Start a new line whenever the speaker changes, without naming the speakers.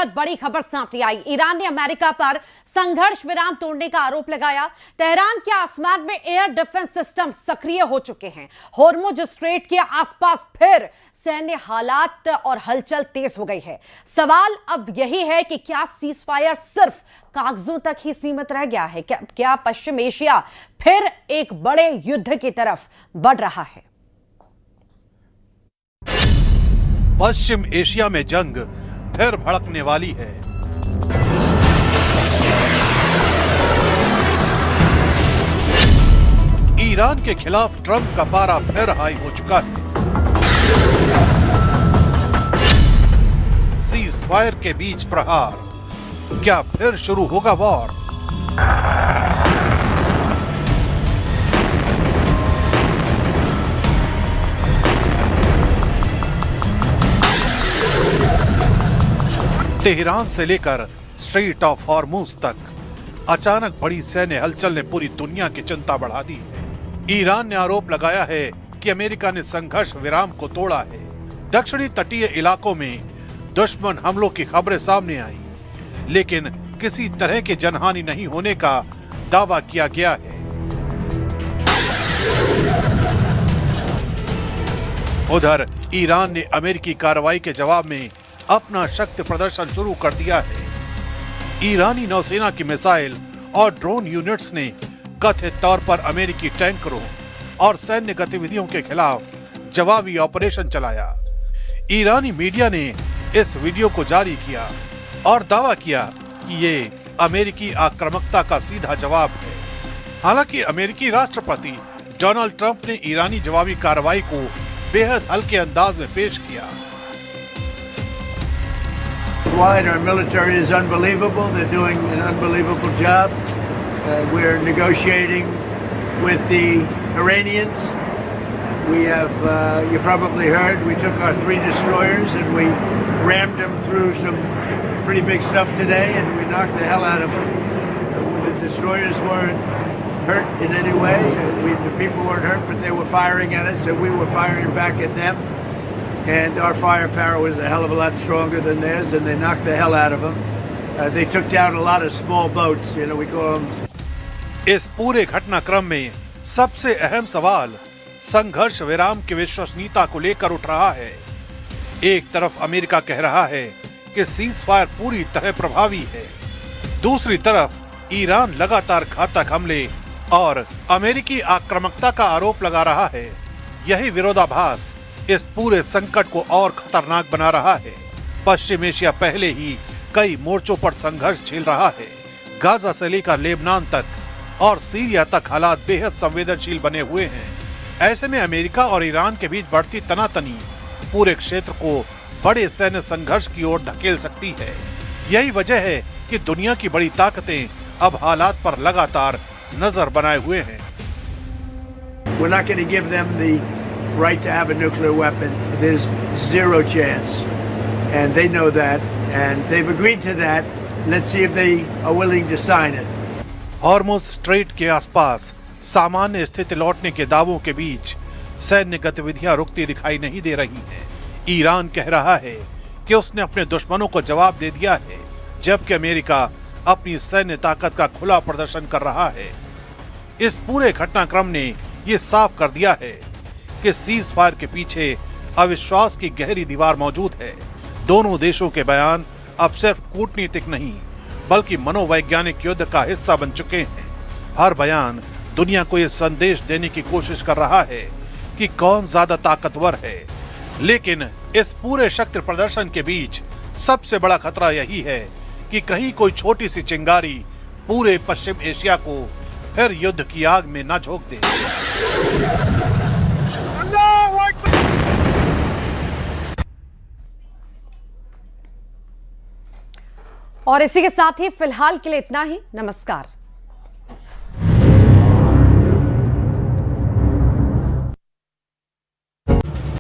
बड़ी खबर सामने आई। ईरान ने अमेरिका पर संघर्ष विराम तोड़ने का आरोप लगाया। तेहरान के आसमान में एयर डिफेंस सिस्टम सक्रिय हो चुके हैं। होर्मुज स्ट्रेट के आसपास फिर सैन्य हालात और हलचल तेज हो गई है। सवाल अब यही है कि क्या सीजफायर सिर्फ कागजों तक ही सीमित रह गया है? क्या पश्चिम एशिया फिर एक बड़े युद्ध की तरफ बढ़ रहा है?
पश्चिम एशिया में जंग फिर भड़कने वाली है। ईरान के खिलाफ ट्रंप का पारा फिर हाई हो चुका है। सीज फायर के बीच प्रहार, क्या फिर शुरू होगा वॉर? तेहरान से लेकर स्ट्रेट ऑफ हॉर्मुज तक अचानक बड़ी सैन्य हलचल ने पूरी दुनिया की चिंता बढ़ा दी है। ईरान ने आरोप लगाया है कि अमेरिका ने संघर्ष विराम को तोड़ा है। दक्षिणी तटीय इलाकों में दुश्मन हमलों की खबरें सामने आई, लेकिन किसी तरह की जनहानि नहीं होने का दावा किया गया है। उधर ईरान ने अमेरिकी कार्रवाई के जवाब में अपना शक्ति प्रदर्शन शुरू कर दिया है। ईरानी नौसेना की मिसाइल और ड्रोन यूनिट्स ने कथित तौर पर अमेरिकी टैंकरों और सैन्य गतिविधियों के खिलाफ जवाबी ऑपरेशन चलाया। ईरानी मीडिया ने इस वीडियो को जारी किया और दावा किया कि ये अमेरिकी आक्रामकता का सीधा जवाब है। हालांकि अमेरिकी राष्ट्रपति डोनाल्ड ट्रंप ने ईरानी जवाबी कार्रवाई को बेहद हल्के अंदाज में पेश किया।
Wide, our military is unbelievable. They're doing an unbelievable job. We're negotiating with the Iranians. We have, you probably heard, we took our 3 destroyers and we rammed them through some pretty big stuff today, and we knocked the hell out of them. The destroyers weren't hurt in any way. The people weren't hurt, but they were firing at us, and we were firing back at them. And our firepower was a hell of a lot stronger than theirs, and they knocked the hell out of them. They took down a lot of small boats, you know, we call them.
इस पूरे घटनाक्रम में सबसे अहम सवाल संघर्ष विराम की विश्वसनीयता को लेकर उठ रहा है। एक तरफ अमेरिका कह रहा है कि सीज फायर पूरी तरह प्रभावी है, दूसरी तरफ ईरान लगातार घातक हमले और अमेरिकी आक्रामकता का आरोप लगा रहा है। यही विरोधाभास इस पूरे संकट को और खतरनाक बना रहा है। पश्चिम एशिया पहले ही कई मोर्चों पर संघर्ष झेल रहा है। गाजा से लेकर लेबनान तक और सीरिया तक हालात बेहद संवेदनशील बने हुए हैं। ऐसे में अमेरिका और ईरान के बीच बढ़ती तनातनी पूरे क्षेत्र को बड़े सैन्य संघर्ष की ओर धकेल सकती है। यही वजह है कि दुनिया की बड़ी ताकतें अब हालात पर लगातार नजर बनाए हुए हैं।
We're not going to give them the right to have a nuclear weapon. There's zero chance, and they know that, and they've agreed to that. Let's see if they are willing to sign it.
Hormuz strait के आसपास सामान्य स्थिति लौटने के दावों के बीच सैन्य गतिविधियां रुकती दिखाई नहीं दे रही हैं। ईरान कह रहा है कि उसने अपने दुश्मनों को जवाब दे दिया है, जबकि अमेरिका अपनी सैन्य ताकत का खुला प्रदर्शन कर रहा है। इस पूरे घटनाक्रम ने ये साफ कर दिया है कि सीज फायर के पीछे अविश्वास की गहरी दीवार मौजूद है। दोनों देशों के बयान अब सिर्फ कूटनीतिक नहीं, बल्कि मनोवैज्ञानिक युद्ध का हिस्सा बन चुके हैं। हर बयान दुनिया को यह संदेश देने की कोशिश कर रहा है कि कौन ज्यादा ताकतवर है। लेकिन इस पूरे शक्ति प्रदर्शन के बीच सबसे बड़ा खतरा यही है कि कहीं कोई छोटी सी चिंगारी पूरे पश्चिम एशिया को फिर युद्ध की आग में न झोंक दे।
और इसी के साथ ही फिलहाल के लिए इतना ही। नमस्कार।